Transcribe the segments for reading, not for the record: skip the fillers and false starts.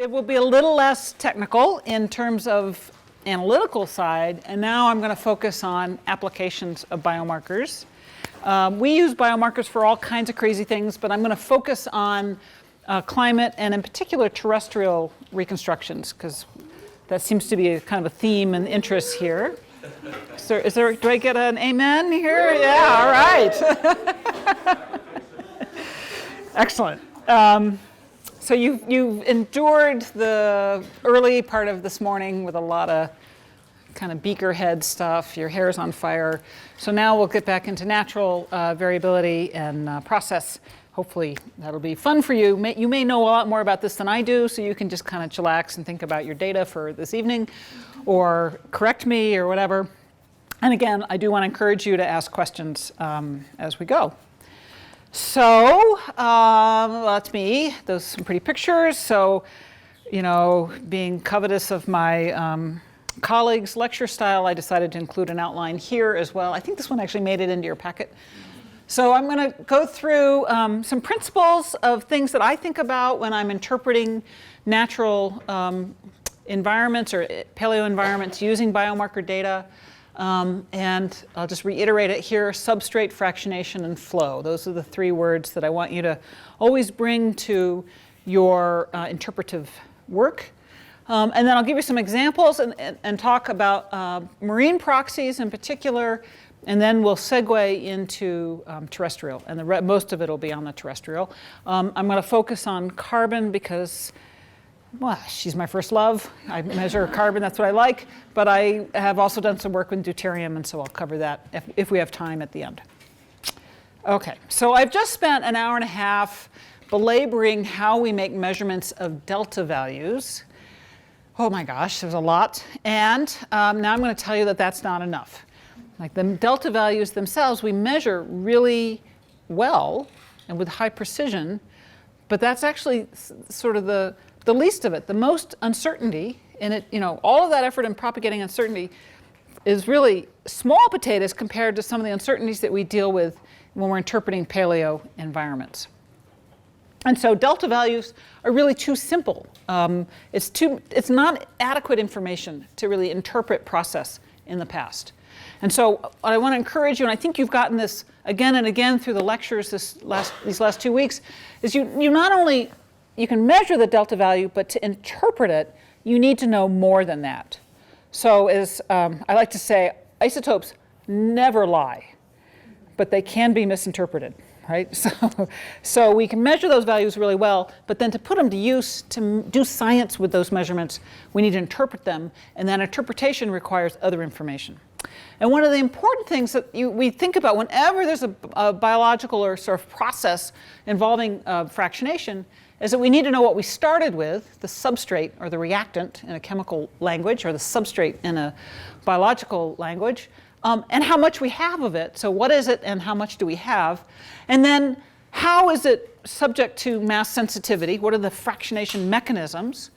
It will be a little less technical in terms of analytical side, and now I'm going to focus on applications of biomarkers. We use biomarkers for all kinds of crazy things, but I'm going to focus on climate and in particular terrestrial reconstructions, because that seems to be a kind of a theme and interest here. So do I get an amen here? Yeah, all right. Excellent. So you've endured the early part of this morning with a lot of kind of beaker head stuff. Your hair's on fire. So now we'll get back into natural variability and process. Hopefully that'll be fun for you. You may know a lot more about this than I do, so you can just kind of chillax and think about your data for this evening, or correct me or whatever. And again, I do want to encourage you to ask questions as we go. So that's me. Those are some pretty pictures. So, you know, being covetous of my colleagues' lecture style, I decided to include an outline here as well. I think this one actually made it into your packet. So I'm going to go through some principles of things that I think about when I'm interpreting natural environments or paleo environments using biomarker data. And I'll just reiterate it here: substrate, fractionation, and flow. Those are the three words that I want you to always bring to your interpretive work. And then I'll give you some examples and talk about marine proxies in particular, and then we'll segue into terrestrial, and most of it will be on the terrestrial. I'm going to focus on carbon because, well, she's my first love. I measure carbon, that's what I like. But I have also done some work with deuterium, and so I'll cover that if we have time at the end. Okay, so I've just spent an hour and a half belaboring how we make measurements of delta values. Oh my gosh, there's a lot. And now I'm going to tell you that that's not enough. Like the delta values themselves, we measure really well and with high precision, but that's actually sort of the least of it. The most uncertainty in it, you know, all of that effort in propagating uncertainty is really small potatoes compared to some of the uncertainties that we deal with when we're interpreting paleo environments. And so delta values are really too simple. It's not adequate information to really interpret process in the past. And so what I want to encourage you, and I think you've gotten this again and again through the lectures these last 2 weeks, is you not only you can measure the delta value, but to interpret it, you need to know more than that. So as I like to say, isotopes never lie, but they can be misinterpreted, right? So we can measure those values really well, but then to put them to use, to do science with those measurements, we need to interpret them, and that interpretation requires other information. And one of the important things that we think about whenever there's a biological or sort of process involving fractionation is that we need to know what we started with, the substrate or the reactant in a chemical language, or the substrate in a biological language, and how much we have of it. So what is it and how much do we have? And then how is it subject to mass sensitivity? What are the fractionation mechanisms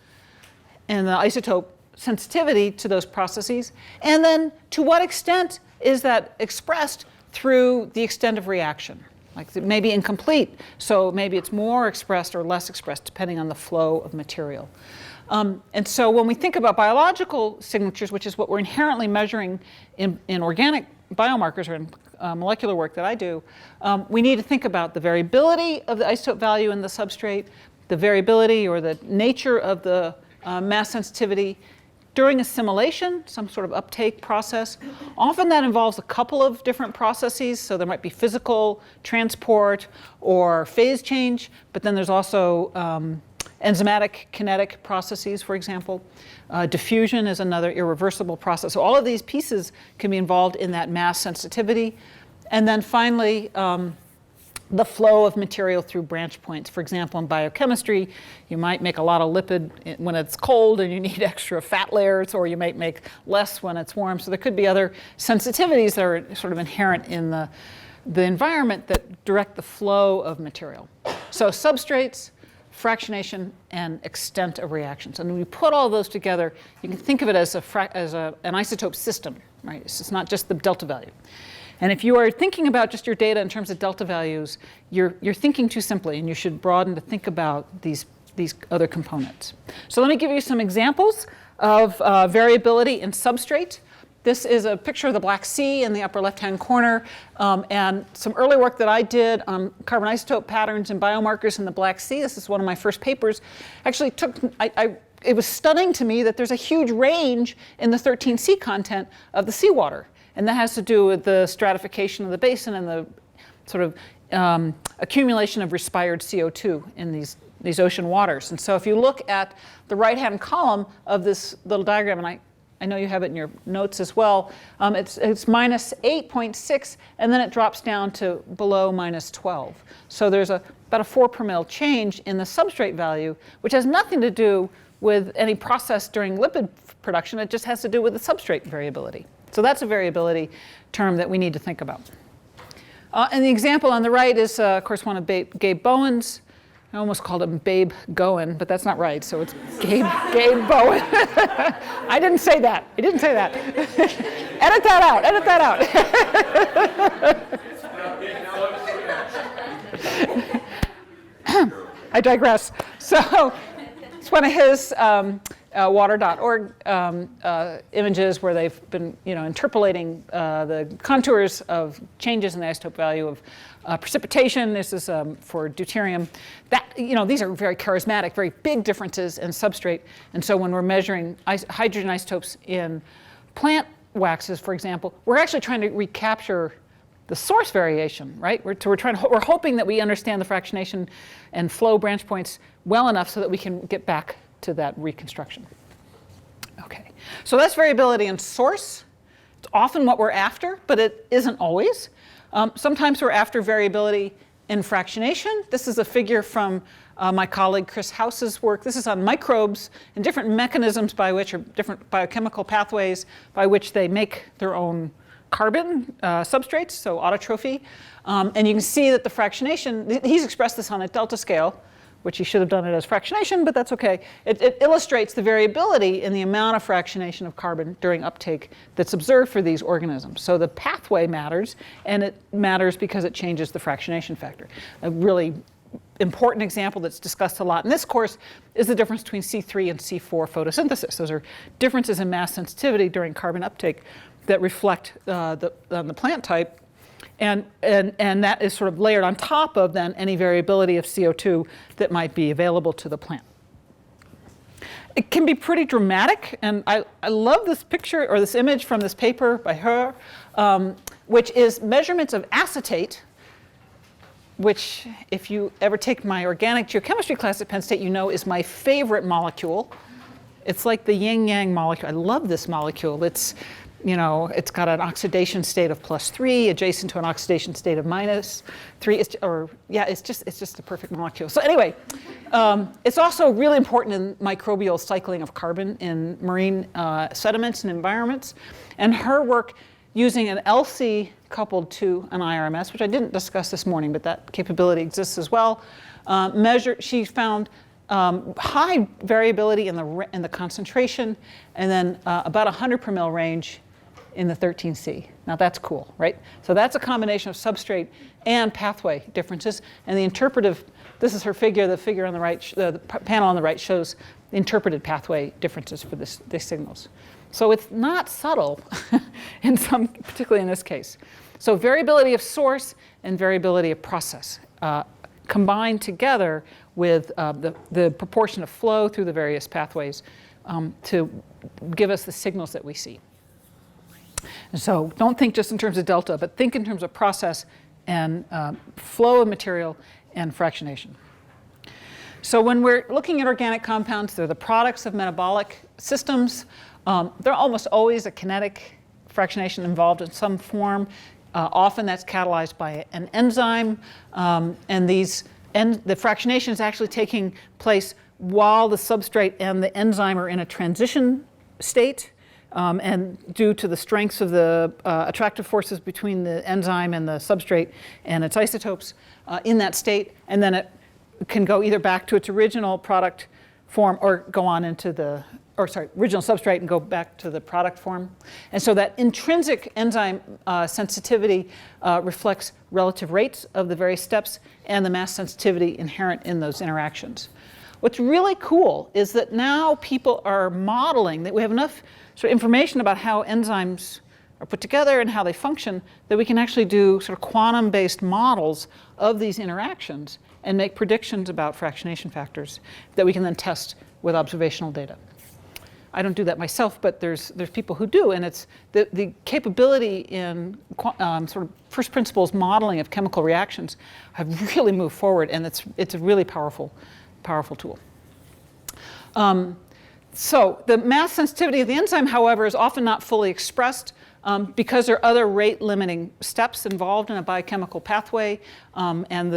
and the isotope sensitivity to those processes? And then to what extent is that expressed through the extent of reaction? Like it may be incomplete, so maybe it's more expressed or less expressed depending on the flow of material. And so when we think about biological signatures, which is what we're inherently measuring in organic biomarkers or in molecular work that I do, we need to think about the variability of the isotope value in the substrate, the variability or the nature of the mass sensitivity during assimilation, some sort of uptake process. Often that involves a couple of different processes, so there might be physical transport or phase change, but then there's also enzymatic kinetic processes, for example. Diffusion is another irreversible process. So all of these pieces can be involved in that mass sensitivity. And then finally, the flow of material through branch points. For example, in biochemistry, you might make a lot of lipid when it's cold and you need extra fat layers, or you might make less when it's warm. So there could be other sensitivities that are sort of inherent in the environment that direct the flow of material. So substrates, fractionation, and extent of reactions. And when we put all those together, you can think of it as an isotope system, right? It's not just the delta value. And if you are thinking about just your data in terms of delta values, you're thinking too simply, and you should broaden to think about these these other components. So let me give you some examples of variability in substrate. This is a picture of the Black Sea in the upper left-hand corner, and some early work that I did on carbon isotope patterns and biomarkers in the Black Sea. This is one of my first papers. Actually it was stunning to me that there's a huge range in the 13C content of the seawater, and that has to do with the stratification of the basin and the sort of accumulation of respired CO2 in these ocean waters. And so if you look at the right-hand column of this little diagram, and I know you have it in your notes as well, it's minus 8.6, and then it drops down to below minus 12. So there's about a 4 per mil change in the substrate value, which has nothing to do with any process during lipid production. It just has to do with the substrate variability. So that's a variability term that we need to think about. And the example on the right is, of course, one of Gabe Bowen's. I almost called him Babe Goen, but that's not right. So it's Gabe Bowen. I didn't say that. I didn't say that. Edit that out. Edit that out. I digress. So it's one of his water.org images where they've been interpolating the contours of changes in the isotope value of precipitation. This is for deuterium. These are very charismatic, very big differences in substrate. And so when we're measuring hydrogen isotopes in plant waxes, for example, we're actually trying to recapture the source variation, right? We're hoping that we understand the fractionation and flow branch points well enough so that we can get back to that reconstruction. Okay, so that's variability in source. It's often what we're after, but it isn't always. Sometimes we're after variability in fractionation. This is a figure from my colleague Chris House's work. This is on microbes and different mechanisms by which, or different biochemical pathways by which they make their own carbon substrates, so autotrophy. And you can see that the fractionation, he's expressed this on a delta scale, which he should have done it as fractionation, but that's okay. It illustrates the variability in the amount of fractionation of carbon during uptake that's observed for these organisms. So the pathway matters, and it matters because it changes the fractionation factor. A really important example that's discussed a lot in this course is the difference between C3 and C4 photosynthesis. Those are differences in mass sensitivity during carbon uptake that reflect on the plant type. And that is sort of layered on top of then any variability of CO2 that might be available to the plant. It can be pretty dramatic, and I love this picture or this image from this paper by her, which is measurements of acetate, which if you ever take my organic geochemistry class at Penn State, you know is my favorite molecule. It's like the yin-yang molecule. I love this molecule. It's got an oxidation state of +3 adjacent to an oxidation state of -3. It's just a perfect molecule. So anyway, it's also really important in microbial cycling of carbon in marine sediments and environments. And her work using an LC coupled to an IRMS, which I didn't discuss this morning, but that capability exists as well. She found high variability in the concentration, and then about 100 per mil range in the 13C. Now that's cool, right? So that's a combination of substrate and pathway differences. And the interpretive, this is her figure, the figure on the right, the panel on the right shows the interpreted pathway differences for these signals. So it's not subtle, particularly in this case. So variability of source and variability of process combined together with the proportion of flow through the various pathways to give us the signals that we see. And so don't think just in terms of delta, but think in terms of process and flow of material and fractionation. So when we're looking at organic compounds, they're the products of metabolic systems. They're almost always a kinetic fractionation involved in some form. Often that's catalyzed by an enzyme, and the fractionation is actually taking place while the substrate and the enzyme are in a transition state. And due to the strengths of the attractive forces between the enzyme and the substrate and its isotopes in that state, and then it can go either back to its original product form or go on into original substrate and go back to the product form. And so that intrinsic enzyme sensitivity reflects relative rates of the various steps and the mass sensitivity inherent in those interactions. What's really cool is that now people are modeling, that we have enough sort of information about how enzymes are put together and how they function, that we can actually do sort of quantum-based models of these interactions and make predictions about fractionation factors that we can then test with observational data. I don't do that myself, but there's people who do, and it's the capability in sort of first principles modeling of chemical reactions have really moved forward, and it's a really powerful tool. So the mass sensitivity of the enzyme, however, is often not fully expressed because there are other rate-limiting steps involved in a biochemical pathway, and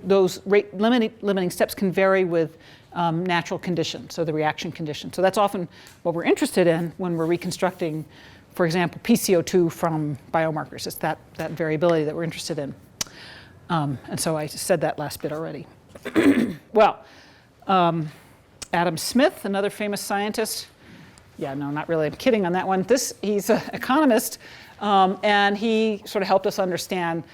those rate-limiting steps can vary with natural conditions, so the reaction conditions. So that's often what we're interested in when we're reconstructing, for example, PCO2 from biomarkers. It's that variability that we're interested in. And so I said that last bit already. Well, Adam Smith, another famous scientist. Yeah, no, not really. I'm kidding on that one. He's an economist, and he sort of helped us understand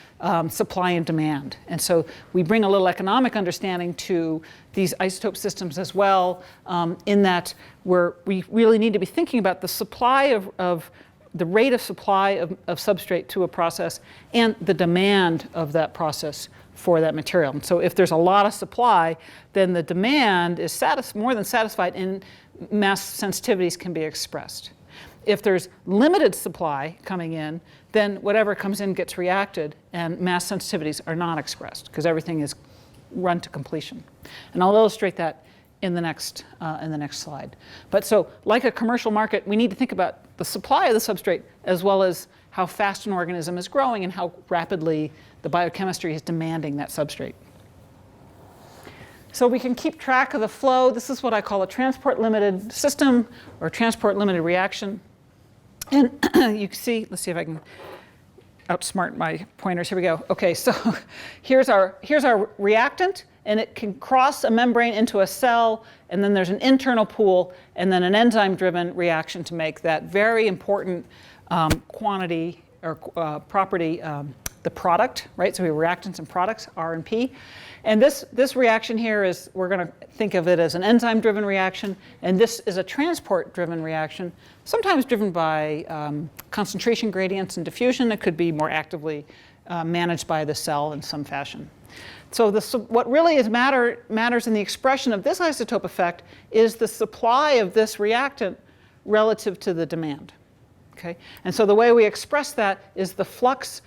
supply and demand. And so we bring a little economic understanding to these isotope systems as well, in that we really need to be thinking about the supply of the rate of supply of substrate to a process and the demand of that process for that material. And so if there's a lot of supply, then the demand is more than satisfied and mass sensitivities can be expressed. If there's limited supply coming in, then whatever comes in gets reacted and mass sensitivities are not expressed because everything is run to completion. And I'll illustrate that in the next slide. But so like a commercial market, we need to think about the supply of the substrate as well as how fast an organism is growing and how rapidly the biochemistry is demanding that substrate. So we can keep track of the flow. This is what I call a transport-limited system or transport-limited reaction. And you can see, let's see if I can outsmart my pointers. Here we go. Okay, so here's our reactant, and it can cross a membrane into a cell, and then there's an internal pool, and then an enzyme-driven reaction to make that very important quantity or property, the product, right? So we have reactants and products, R and P. And this reaction here is, we're going to think of it as an enzyme-driven reaction, and this is a transport-driven reaction, sometimes driven by concentration gradients and diffusion. It could be more actively managed by the cell in some fashion. So what really matters in the expression of this isotope effect is the supply of this reactant relative to the demand. Okay? And so the way we express that is the flux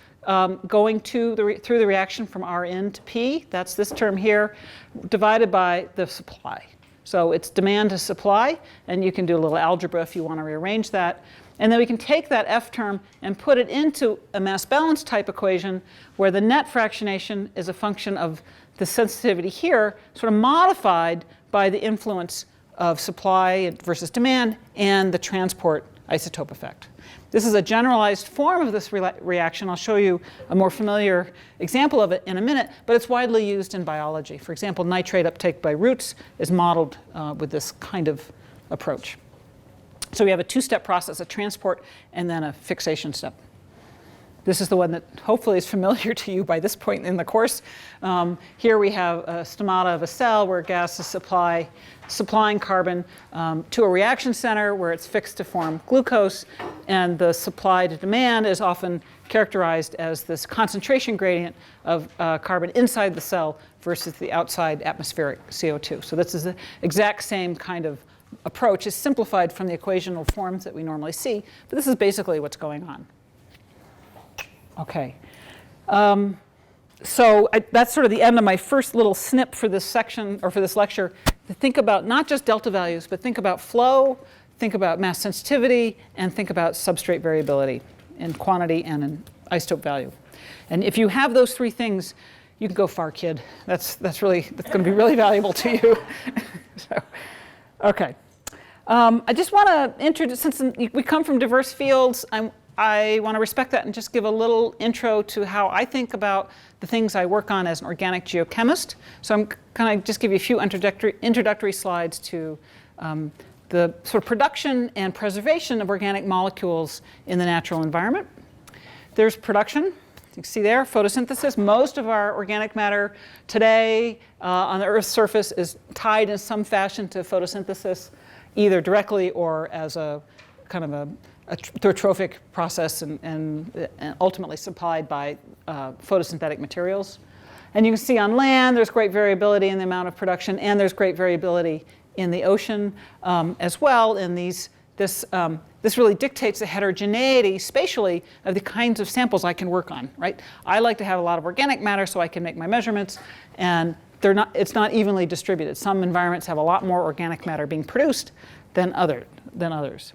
going through the reaction from Rn to P, that's this term here, divided by the supply. So it's demand to supply, and you can do a little algebra if you want to rearrange that. And then we can take that F term and put it into a mass balance type equation where the net fractionation is a function of the sensitivity here, sort of modified by the influence of supply versus demand and the transport isotope effect. This is a generalized form of this reaction. I'll show you a more familiar example of it in a minute, but it's widely used in biology. For example, nitrate uptake by roots is modeled with this kind of approach. So we have a two-step process, a transport and then a fixation step. This is the one that hopefully is familiar to you by this point in the course. Here we have a stomata of a cell where gas is supplying carbon to a reaction center where it's fixed to form glucose, and the supply to demand is often characterized as this concentration gradient of carbon inside the cell versus the outside atmospheric CO2. So this is the exact same kind of approach. It's simplified from the equational forms that we normally see, but this is basically what's going on. Okay, so that's sort of the end of my first little snip for this section, or for this lecture, to think about not just delta values, but think about flow, think about mass sensitivity, and think about substrate variability in quantity and in isotope value. And if you have those three things, you can go far, kid. That's going to be really valuable to you. So, okay. I just want to introduce, since we come from diverse fields, I want to respect that and just give a little intro to how I think about the things I work on as an organic geochemist. So I'm going to just give you a few introductory slides to the sort of production and preservation of organic molecules in the natural environment. There's production. You can see there, photosynthesis. Most of our organic matter today on the Earth's surface is tied in some fashion to photosynthesis, either directly or as a kind of through a trophic process and ultimately supplied by photosynthetic materials. And you can see on land, there's great variability in the amount of production, and there's great variability in the ocean as well. In this really dictates the heterogeneity spatially of the kinds of samples I can work on, right? I like to have a lot of organic matter so I can make my measurements, and it's not evenly distributed. Some environments have a lot more organic matter being produced than others.